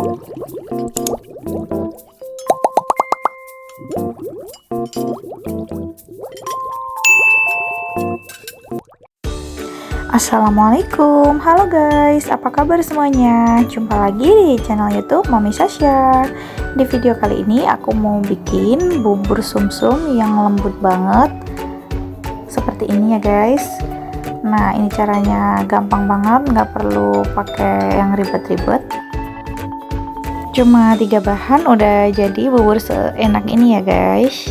Assalamualaikum, halo guys, apa kabar semuanya? Jumpa lagi di channel YouTube Mami Sasha. Di video kali ini aku mau bikin bubur sumsum yang lembut banget seperti ini ya guys. Nah, ini caranya gampang banget, nggak perlu pakai yang ribet-ribet. Cuma 3 bahan udah jadi bubur seenak ini ya guys.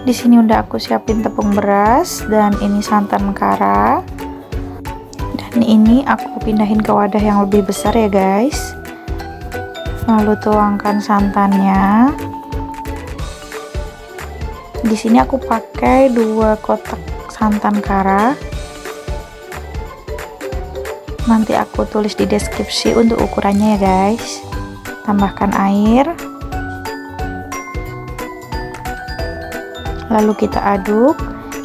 Di sini udah aku siapin tepung beras dan ini santan kara. Dan ini aku pindahin ke wadah yang lebih besar ya guys. Lalu tuangkan santannya. Di sini aku pakai 2 kotak santan kara. Nanti aku tulis di deskripsi untuk ukurannya ya guys. Tambahkan air. Lalu kita aduk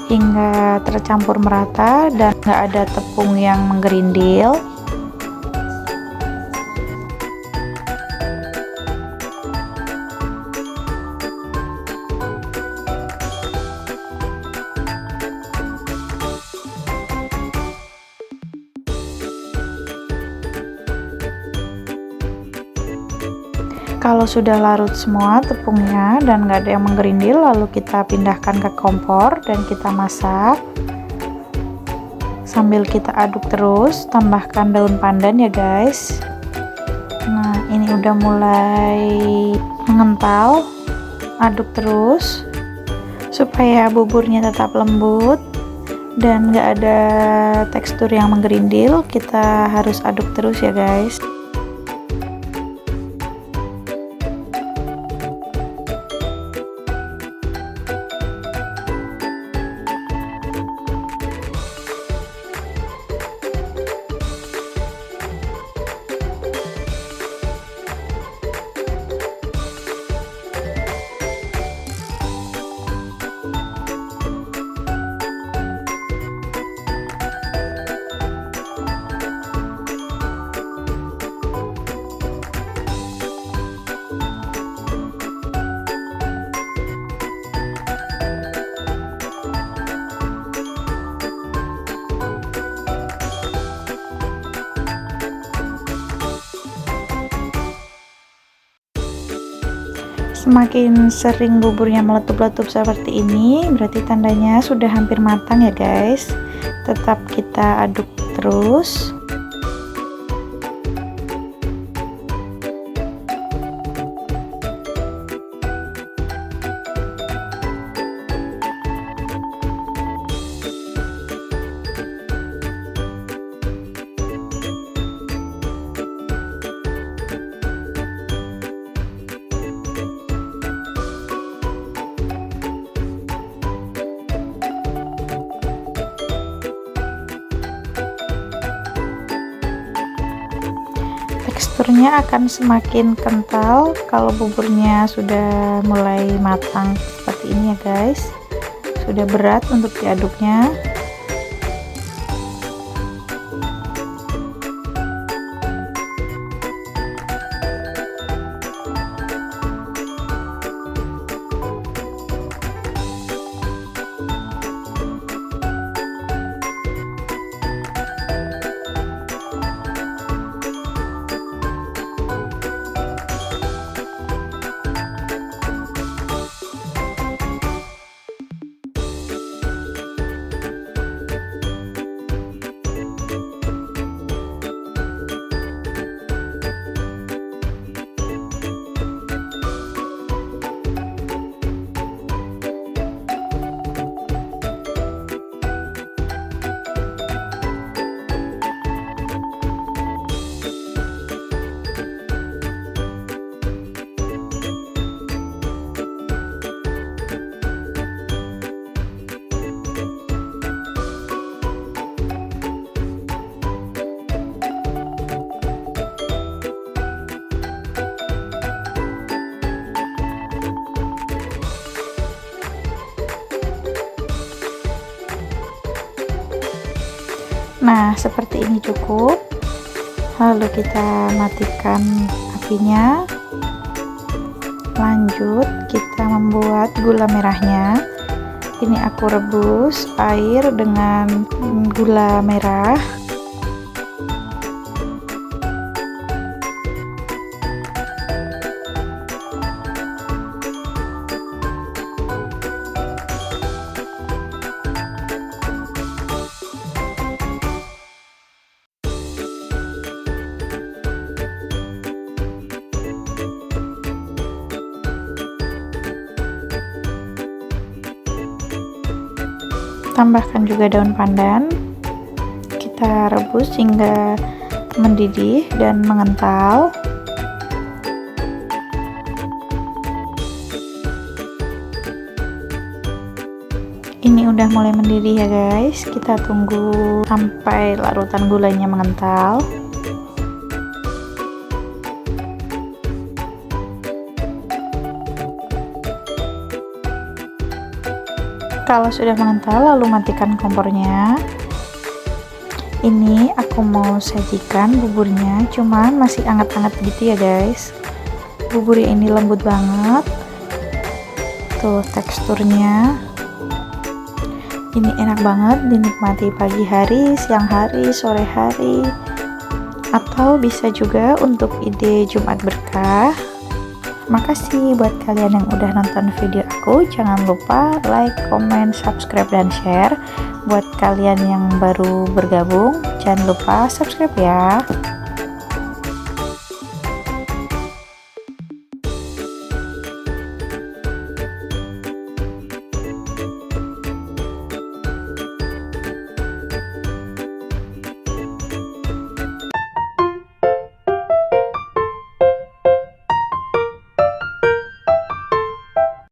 hingga tercampur merata dan nggak ada tepung yang menggerindil. Kalau sudah larut semua tepungnya dan nggak ada yang menggerindil, lalu kita pindahkan ke kompor dan kita masak sambil kita aduk terus. Tambahkan daun pandan ya guys. Nah, ini udah mulai mengental. Aduk terus supaya buburnya tetap lembut dan nggak ada tekstur yang menggerindil. Kita harus aduk terus ya guys. Semakin sering buburnya meletup-letup seperti ini, berarti tandanya sudah hampir matang ya guys. Tetap kita aduk terus. Teksturnya akan semakin kental kalau buburnya sudah mulai matang seperti ini ya guys. Sudah berat untuk diaduknya. Nah, seperti ini cukup. Lalu kita matikan apinya. Lanjut kita membuat gula merahnya. Ini aku rebus air dengan gula merah. Tambahkan juga daun pandan. Kita rebus hingga mendidih dan mengental. Ini udah mulai mendidih ya guys. Kita tunggu sampai larutan gulanya mengental. Kalau sudah mengental, lalu matikan kompornya. Ini aku mau sajikan buburnya, cuman masih hangat-hangat gitu ya guys. Buburnya ini lembut banget. Tuh teksturnya. Ini enak banget dinikmati pagi hari, siang hari, sore hari. Atau bisa juga untuk ide Jumat berkah. Makasih buat kalian yang udah nonton video aku. Jangan lupa like, comment, subscribe, dan share. Buat kalian yang baru bergabung, jangan lupa subscribe ya.